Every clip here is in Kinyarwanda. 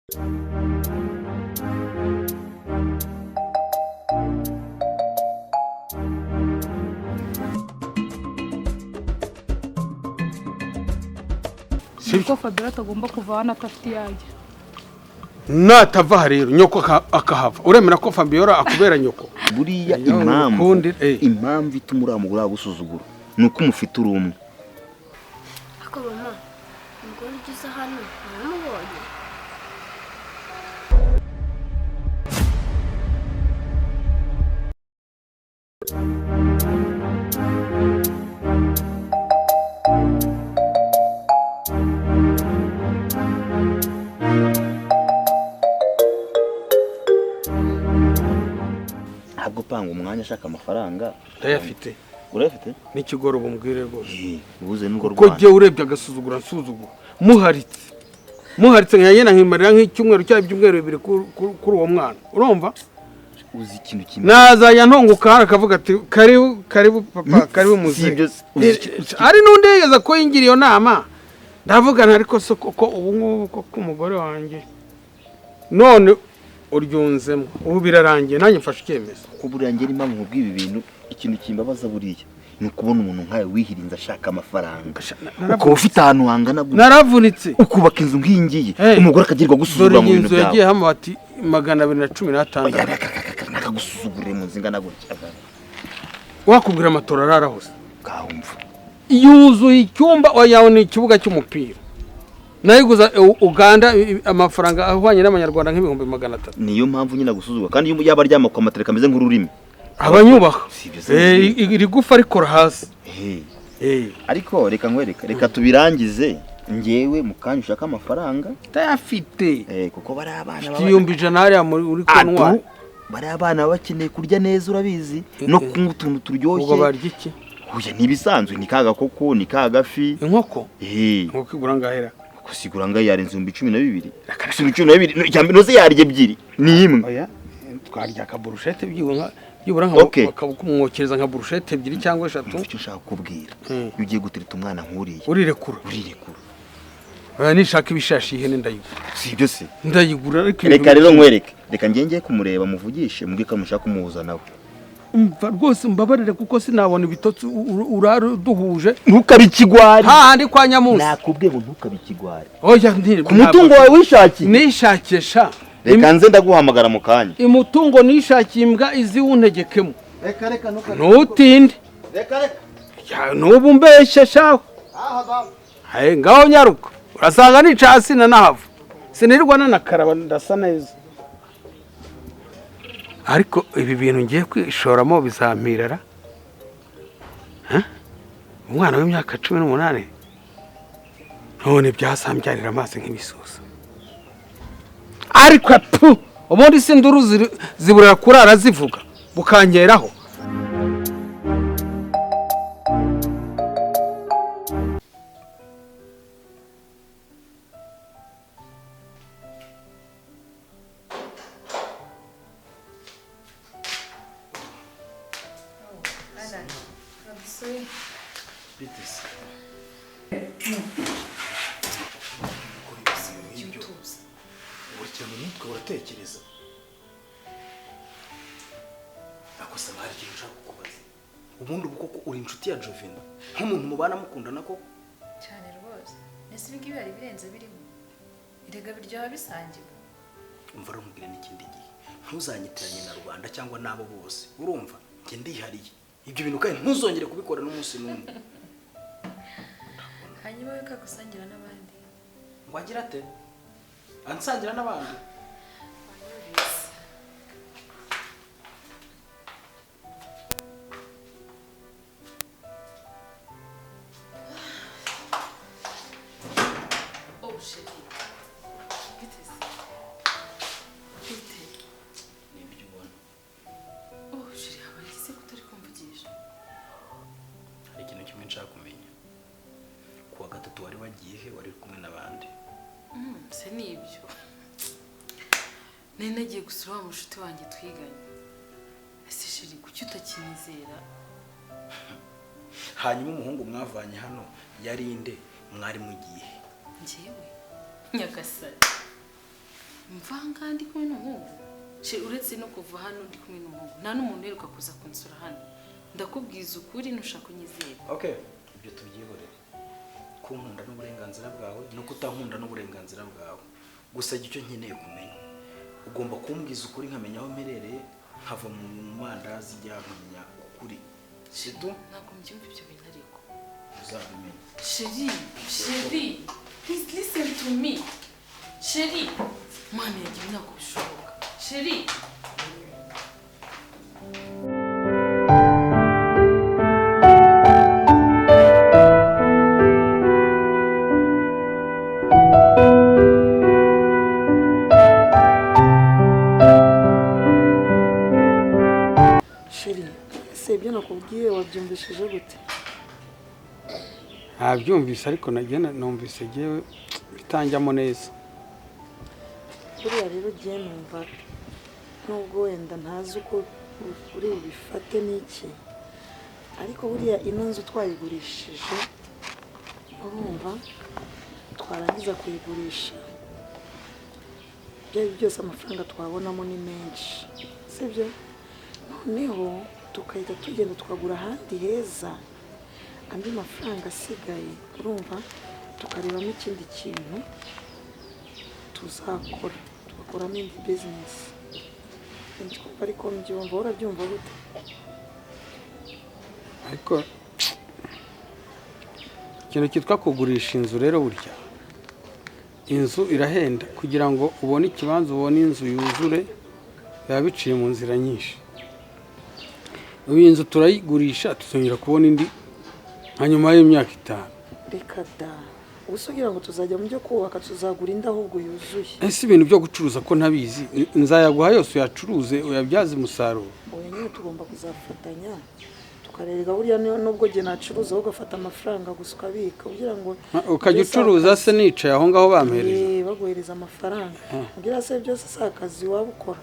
Siko Fabiola atagomba kuva hano atafite yajya. Natava rero nyoko akahava. Uremera ko Fabiola akubera nyoko? Buriya impamvu ituma uramugura gusuzugura nuko umufite urumwe. Ako mama, ngo ugeze hano namubonye. Gupanga umwanya ashaka amafaranga ndayafite. Urafite n'ikigoro bumbwire rwose buze n'ugo rwanda ko je urebye agasuzugura nsuzugura muharitse nkayena nkimarira nk'icyumweru cya byumweru bibiri kuri uwo mwana urumva uzi ikintu kimwe nazanya ntonguka akavuga ati karibu papa karibu muze ari nundi yeza ko yingira iyo nama ndavuga ariko soko ko ubu ngubu ko umugore wanjye none uryunzemo ubu birarangiye nanjye mfashe icyemezo ko buriya ngeri impamvu nkubwiye ibi bintu ikintu kimbabaza buriya ni ukubona umuntu nkawe wihirinza ashaka amafaranga uko ufite ahantu hangana naravunitse ukubaka inzu nk'ingiye umugore akagirirwa gusuzugura mu bintu byawe yagiye hamo ati 216 nakagusuzugurire mu zingana gutya wakubwira amatora ararahose kahumva yuzuye icyumba yawe ni ikibuga cy'umupira nayiguza Uganda amafaranga ahwanye n'amanyarwanda nk'ibihumbi 300 niyo mpamvu nyina gusuzugura kandi yaba aryama kwa matereka ameze nk'ururimi abanyubaha irigufa rikora hasi ariko reka tubirangize ngewe mukanya ushaka amafaranga tayafite kuko bari abana b'ibihumbi 100 hariya muri Konwa bari abana bakeneye kurya neza urabizi no kunywa utuntu turyoshye ubwo barya iki uya nibisanzwe ni kaga koko ni kagafi inkoko inkoko igura ngahera kusigura nga yarenze 12 12 cyambe noze yarye ebyiri ni imwe oya twarya ka burushete byibura nka kumwokereza nka burushete ebyiri cyangwa 3 icyo ushaka kubwira ugiye gutereta umwana nkuriye urirekura oya nishaka ibishashi ihene ndayigura sibyo se ndayigura reka rero nkwereke reka ngenge kumureba muvugishe mubwika mushaka kumuhuza nawe umva rwose mbabarire kuko sinabona ibitotsi uraduhuje ntukabikigwari handi kwa Nyamusi nakubwiye ngo ntukabikigwari oya ndire ku mutungo wawe wishakiye nishakisha reka nze ndaguhamagara mu kanya imutungo nishakiye imbwa izi wuntegekemo reka ntutinde ya nubu mbeshe shaho ngaho nyaruka urasanga nicasi na nahava sinirwa nanakaraba ndasa neza ariko ibi bintu ngiye kwishoramo bizampirara umwana w'imyaka 18 none byasambyarira amazi nk'ibisusa ariko ubundi sinduru ziburira kurara zivuga bukangeraho uratekereza akosaba hari ikintu ushaka kukubaza ubundi ubukoko uri inshuti ya Jovina nk'umuntu mubana mukundana ko cyane rwose nese ibingibi hari birenze birimo irega biryoha bisangiwe umva rumubwira n'ikindi gihe ntuzanyitiranye na rubanda cyangwa nabo bose urumva nge ndihariye ibyo bintu kandi ntuzongere kubikora n'umunsi n'umwe hanyuma we kagusangira n'abandi ngo agira ate ansangira n'abandi se nibyo nari nagiye gusura wa mushuti wanjye twiganye ese shiri kuki utakinizera hanyuma umuhungu mwavanye hano yari inde mwari mugiye njyewe nyagasani mvanga ndi kumwe n'umuhungu uretse no kuva hano ndi kumwe n'umuhungu nta n'umuntu uheruka kuza kunsura hano ndakubwiza ukuri nushaka unyizera. Okay, ibyo tubyihorere. Kunkunda n'uburenganzira bwawe no kutankunda n'uburenganzira bwawe. Gusa icyo nkeneye kumenya ugomba kumbwiza ukuri nkamenya aho mperereye nkava mu mandazi njya kumenya ukuri. Sidu ntabwo mbyumva ibyo bintu ariko uzabimenya. Chérie, please listen to me. Chérie, mwana yagiye ntabwo bishoboka. Chérie. ibyo nakubwiye wabyumvishije gute? Ntabyumvise ariko nagenda numvise jewe bitanjyamo neza. Buriya rero giye numva nubwo wenda ntazi uko uri bifate n'iki, ariko buriya ino nzu twayigurishije, urumva twarangiza kuyigurisha byose amafaranga twabonamo ni menshi, sibyo? Noneho tukahita tugenda tukagura ahandi heza andi mafaranga asigaye, urumva tukarebamo ikindi kintu tuzakora, tugakoramo indi bizinesi. Ariko mbyumva, urabyumva gute? Ariko ikintu kitwa kugurisha inzu rero, burya inzu irahenda. Kugira ngo ubone ikibanza, ubone inzu yuzure, biba biciye mu nzira nyinshi. Iyi nzu turayigurisha tuzongera kubona indi hanyuma y'imyaka 5. Reka da, ubusugira ngo tuzajya mu byo kubaka tuzagura indi ahubwo yuzuye. Ese ibintu byo gucuruza ko ntabizi, nzayaguha yose uyacuruze uyabyaze umusaruro. Oya nyine tugomba kuzafatanya tukarerega, buriya nubwo je nacuruza wowe ugafata amafaranga gusa ukabika kugira ngo ukajya ucuruza se nicaye aho ngaho bampereza. Baguhereza amafaranga kugira se byose si akazi waba ukora.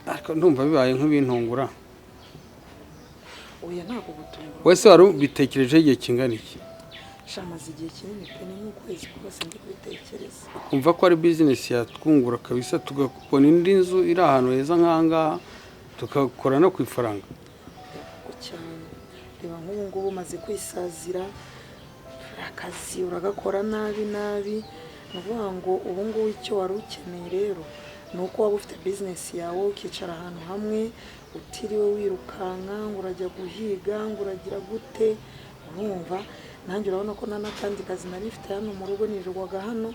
Ariko ndumva bibaye nk'ibintungura. Oya ntabwo gutungura. Wese wari ubitekereje igihe kingana iki? Shamaze igihe kinini pe, ni nk'ukwezi kose ndi kubitekereza. Kumva ko ari business yatwungura kabisa, tugakubona indi nzu iri ahantu heza nk'ahangaha tukakora no ku ifaranga. Cyane reba nk'ubu ngubu umaze kwisazira akazi uragakora nabi, nuvuga ngo ubu ngubu icyo wari ukeneye rero nuko waba ufite business yawe ukicara ahantu hamwe utiriwe wirukanka ngo urajya guhiga ngo uragira gute, urumva? Nanjye urabona ko n'akandi kazi nari mfite hano mu rugo nirirwaga hano,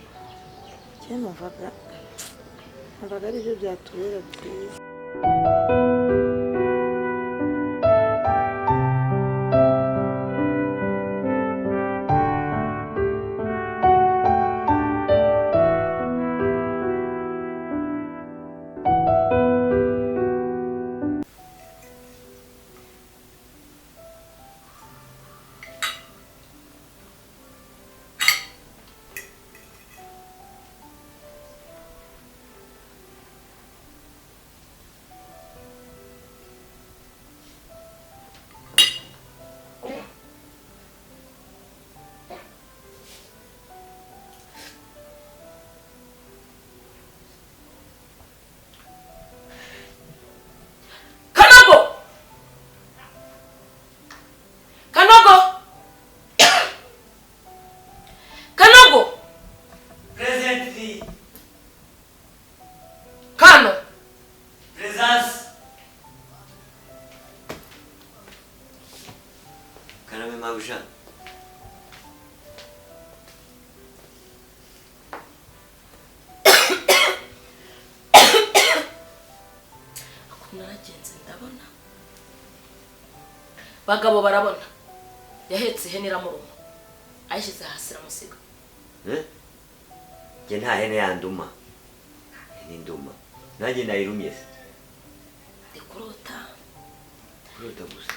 cyane numvaga ari byo byatubera byiza. Bagabo barabona yahetse ihene iramuruma ayishyize hasi iramusiga. Nge nta hene yanduma, ni nduma nanjye nayirumye se. Ndikurota gusa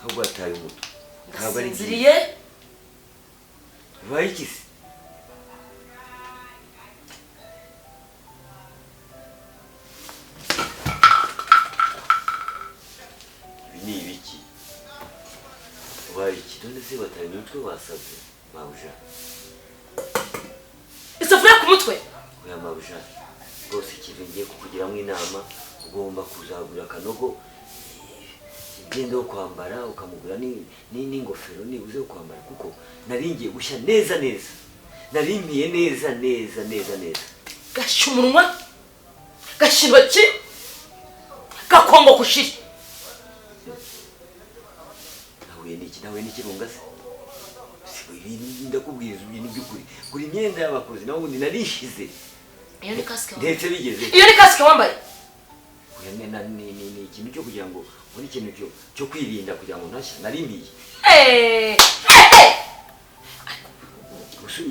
ahubwo ataye umuto ntabwo ari nziriye ubaye iki se? Ni ibiki ubaye iki? None se bataye umutwe wasabye mabuja? mabuja rwose ikintu ngiye kukugiramo inama ugomba kuzagura akanogo imyenda yo kwambara ukamugura n'ingofero nibuze yo kwambara kuko nari ngiye gushya neza narimpiye neza gasha umunwa gasha intoki gakongo kushira nawe n'ikirunga se ndakubwiriza ibintu by'ukuri gura imyenda y'abakozi nawe ubundi narishize iyo ni kasike ndetse bigeze iyo ni kasike wambaye ni ikintu cyo kugira ngo muri ikintu cyo kwirinda kugira ngo ntashya narimpiye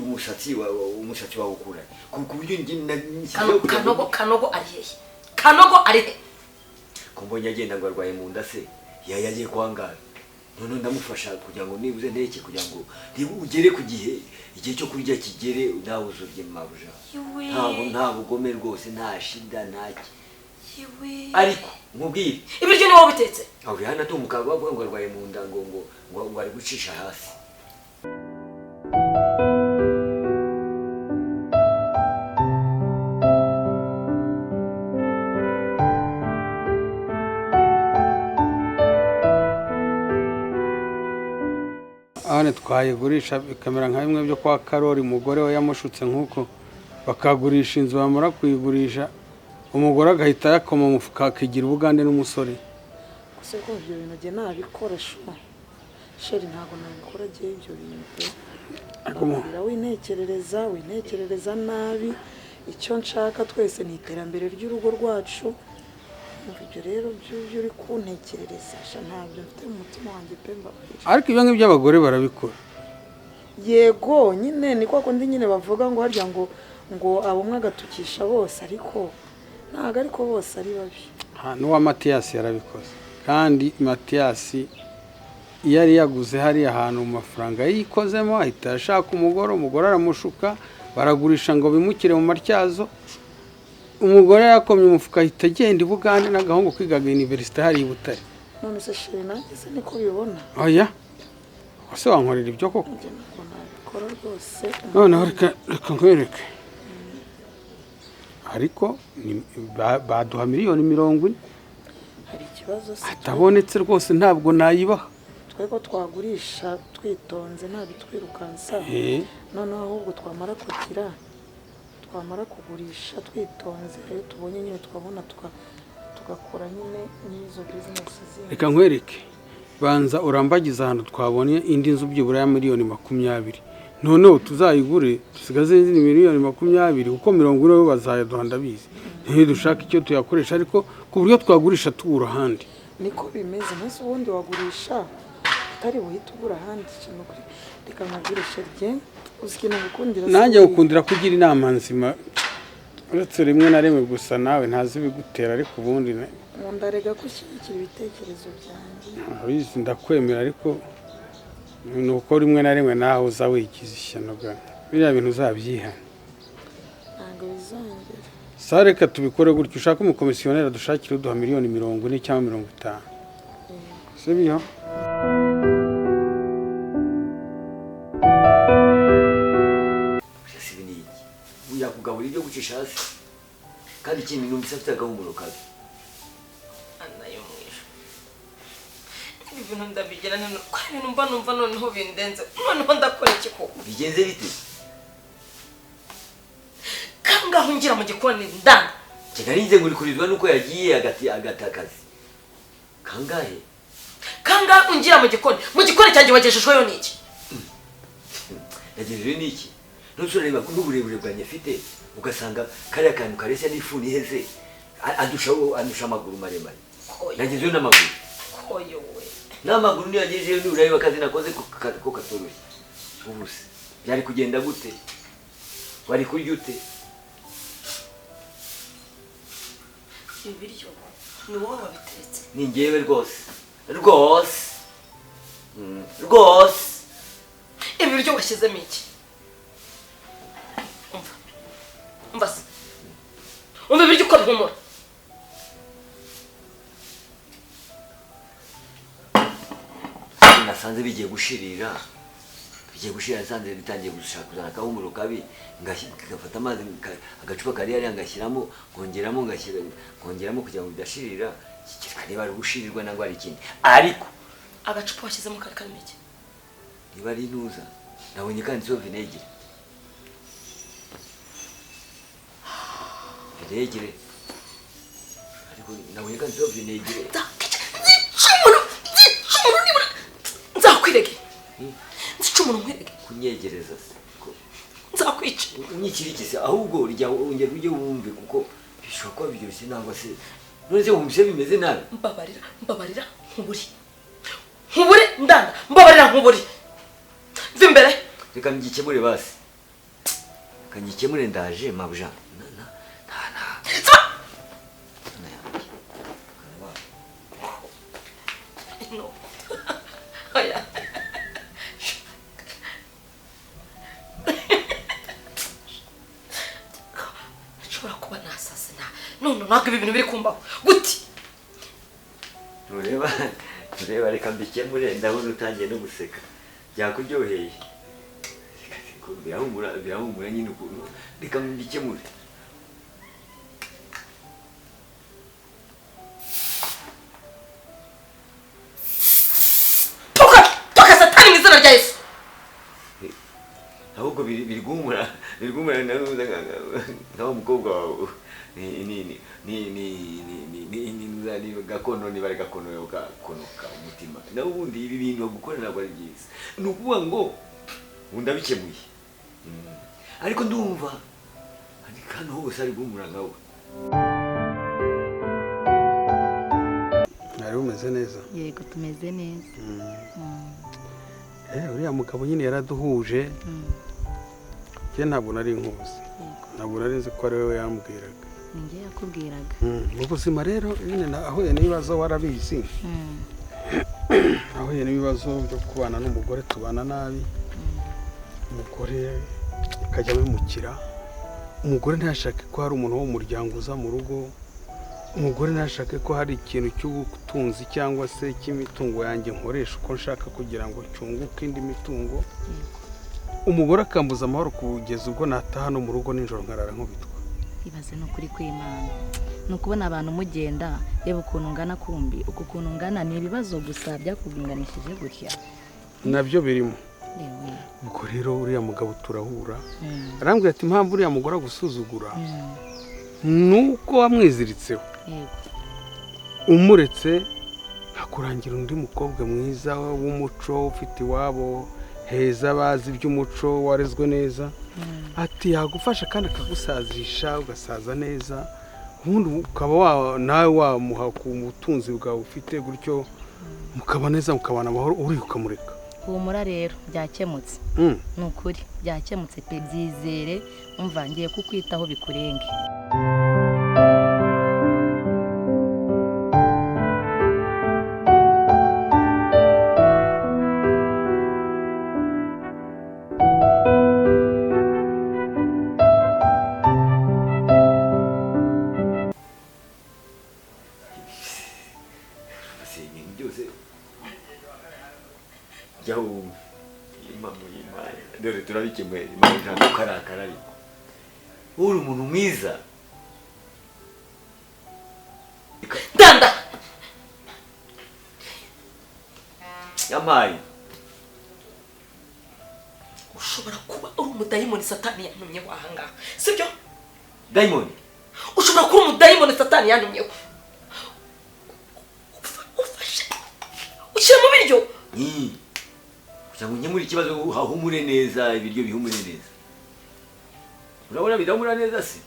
umusatsi wawe ukura ku buryo kanogo ari hehe ko mbonye agenda ngo arwaye mu nda se yagiye kwangara none ndamufasha kugira ngo nibuze nteke kugira ngo ugere ku gihe igihe cyo kurya kigere nawe uzurye mabuja nta bugome rwose nta shida ntaki ariko nkubwire ibiryo ni wowe bitetse aho hano atumuka bavuga ngo arwaye mu nda ngo ari gucisha hasi abane twayigurisha bikamera nka bimwe byo kwa Karori umugore we yamushutse nk'uko bakagurisha inzu bamara kuyigurisha umugore agahita yakoma mu mufuka akigira ubugande n'umusore gusa ko ibyo bintu nge nabikoresha sheri ntabwo nabikora agiye ibyo bintu pe wintekerereza nabi icyo nshaka twese ni iterambere ry'urugo rwacu ibyo rero by'ibyo uri kuntekerereza ntabyo mfite mu mutima wanjye pe mbabarira ariko ibyo ngibyo abagore barabikora yego nyine ni kwa kundi nyine bavuga ngo harya ngo abumwe agatukisha bose ariko ntabwo ariko bose ari babi n'uwa Matiyasi yarabikoze kandi Matiyasi iyo yari yaguze hariya ahantu mu mafaranga yikozemo ahita ashaka umugore aramushuka baragurisha ngo bimukire mu matyazo umugore yakomye umufuka ahita agenda i Bugande n'agahungu kwigaga universite hari i Butare none se sheri nanjye se niko bibona oya ese wankorera ibyo koko nabikora rwose noneho reka nkwereke ariko baduha miliyoni 40 hari ikibazo se atabonetse rwose ntabwo nayibaha twego twagurisha twitonze ntabitwirukansa noneho ahubwo twamara kugurisha twitonze rero tubonye nyine twabona tugakora nyine n'izo bizinesi zindi reka nkwereke banza urambagiza ahantu twabonye indi nzu byibura ya miliyoni 20 noneho tuzayigure dusigaze izindi miliyoni 20 kuko 40 yo bazayaduha ndabizi dushaka icyo tuyakoresha ariko ku buryo twagurisha tugura ahandi niko bimeze nase ubundi wagurisha utari buhita ugura ahandi kintu kuri reka nkagurisha rye uzikina gukundira nanjye gukundira kugira inama nzima uretse rimwe na rimwe gusa nawe ntazi bigutera ariko ubundi ndarega gushyigikira ibitekerezo byanjye abizi ndakwemera ariko nuko rimwe na rimwe nawe uza wigize ishyano gana biriya bintu uzabyihana ntabwo bizongera sa reka tubikore gutyo ushaka umukomisiyoneri dushakire uduha miliyoni 40 cyangwa 50 sibyo yakugabura ibyo gucisha hasi kandi ikintu numvise afite agahumuro kabi anayo mwisho ibi bintu ndabigira none ko ibintu mba numva noneho bindenze noneho ndakora iki koko bigenze bite kangaho ngira mu gikoni ndanga kigarinze ngo rikurizwa nuko yagiye agatakazi kangahe kangaho ngira mu gikoni cyanjye wageshejweyo niki yagejejwe niki ntusureba n'uburebure bwanjye afite ugasanga kariya kantu kareshya n'ifuni iheze andusha amaguru maremare nagezeyo n'amaguru koyo we n'amaguru niyo yagejeyo n'ureba akazi nakoze ko katoroshye ubuse byari kugenda gute wari kurya ute ibi biryo ni wowe wabitetse ni njyewe rwose ibi biryo washyizemo iki mbasa umva ibiryo uko bihumura nasanze bigiye gushirira bigiye gushira sanze bitangiye gushaka kuzana kahumuro kabi ngafata amazi agacupa kari yari ngashyiramo ngongeramo kugira ngo bidashirira kikari bari gushirirwa nangwa ari ikindi ariko agacupa washyizemo kari karimo iki niba ari nuza nabonye kandi zo vinegere ariko nabonye kandi zo vinegere nzakwirege nzicumura nkwerege kunyegereza nzakwica unyikirikise ahubwo urya ongera ujye wumve kuko bishobora kuba biryoshye nangwa se none se wumvise bimeze nabi mbabarira nkubure ndanda mbabarira nkubure mva imbere reka ngikemure basi reka ngikemure ndaje mabuja no oya nshobora kuba nasasina none ntabwo ibi bintu biri kumbaho gute tureba reka mbikemure ndabona utangiye no guseka byakuryoheye birahumura nyine ukuntu reka mbikemure toka satani mu izina rya Yesu ahubwo biri guhumura naho umukobwa wawe ni gakono niba ari gakono yo gakonoka umutima naho ubundi ibi bintu bagukora ntabwo ari byiza ni ukuvuga ngo ubundi abikemuye ariko ndumva ari hano hose ari guhumura nkawe mwari bumeze neza yego tumeze neza uriya mugabo nyine yaraduhuje njye ntabwo nari nkuzi ntabwo nari nzi ko ari we yambwiraga njye yakubwiraga mu buzima rero nyine nahuye n'ibibazo warabizi nahuye n'ibibazo byo kubana n'umugore tubana nabi umugore akajya abimukira umugore ntashake ko hari umuntu wo mu muryango uza mu rugo umugore ntashake ko hari ikintu cy'ubutunzi cyangwa se cy'imitungo yanjye nkoresha uko nshaka kugira ngo cyunguke indi mitungo umugore akambuza amahoro kugeza ubwo nataha no mu rugo nijoro nkarara nkubitwa ibaze no kuri kw'Imana ni ukubona abantu mugenda reba ukuntu ungana kumbi uku kuntu ungana ni ibibazo gusa byakubinganishije gutya nabyo birimo ubwo rero uriya mugabo turahura arambwira ati impamvu uriya mugore agusuzugura nuko wamwiziritseho umuretse hakurangira undi mukobwa mwiza w'umuco ufite iwabo heza bazi iby'umuco warezwe neza ati yagufasha kandi akagusazisha ugasaza neza ubundi ukaba nawe wamuha ku butunzi bwawe ufite gutyo mukaba neza mukabana amahoro uri ukamureka humura rero byakemutse ni ukuri byakemutse pe byizere umva ngiye kukwitaho bikurenge dore turabikemuye impamvu ntabwo ukarakara ariko uri umuntu mwiza ndanda yamaye ushobora kuba uri umudayimoni satani yantumyeho ahangaha sibyo dayimoni ushobora kuba umudayimoni satani yantumyeho ufashe ushyira mu biryo kugira ngo nkemure ikibazo hahumure neza ibiryo bihumure neza urabona bidahumura neza se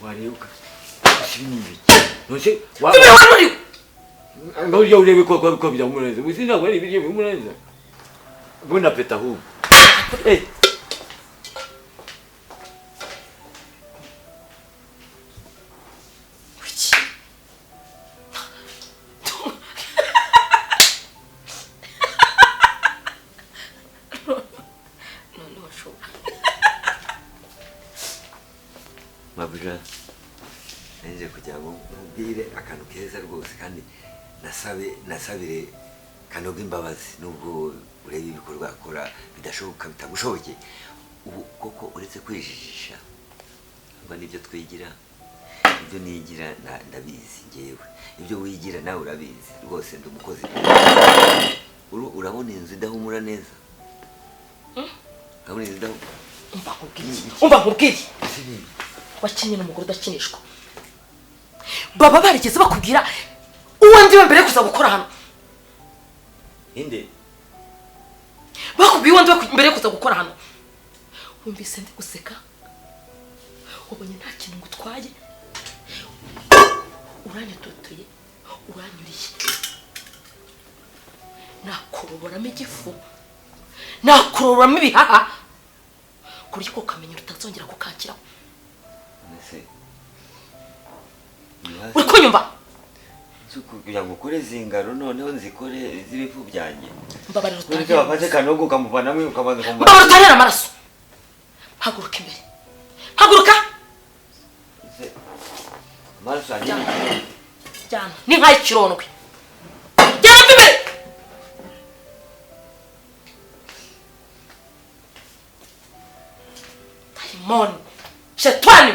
wareba ibi ni ibiki nose ngaho ujya urebe ko bidahumura neza uzi ntabwo ari ibiryo bihumura neza bona peta ahubwo mabuja nje kugira ngo nkubwire akantu keza rwose kandi nasabire kanoga imbabazi nubwo urebe ibikorwa akora bidashoboka bitagushobokeye ubu koko uretse kwijijisha ngo nibyo twigira ibyo nigira ndabizi ngewe ibyo wigira nawe urabizi rwose ndi umukozi urabona inzu idahumura neza urabona inzu idahumura umva nkubwire wakinnye n'umugore udakinishwa baba barigeze bakubwira uwo ndiwe mbere yo kuza gukora hano inde bakubwiye uwo ndiwe mbere yo kuza gukora hano wumvise ndi guseka ubonye nta kintu ngutwaye uranyatotoye uranyuriye nakoroboramo igifu nakoroboramo ibihaha ku buryo ukamenya utazongera kukakiraho uri kunyumva kugira ngo ukore zingaro noneho nzikore z'ibifu byanjye mbabarira ureke bafate kanogo ukamuvanamo ukabanza kumva mbabarira utarera amaraso haguruka imbere haguruka amaraso yanjye jyana ni nk'ay'ikirondwe jyana imbere dayimoni shetani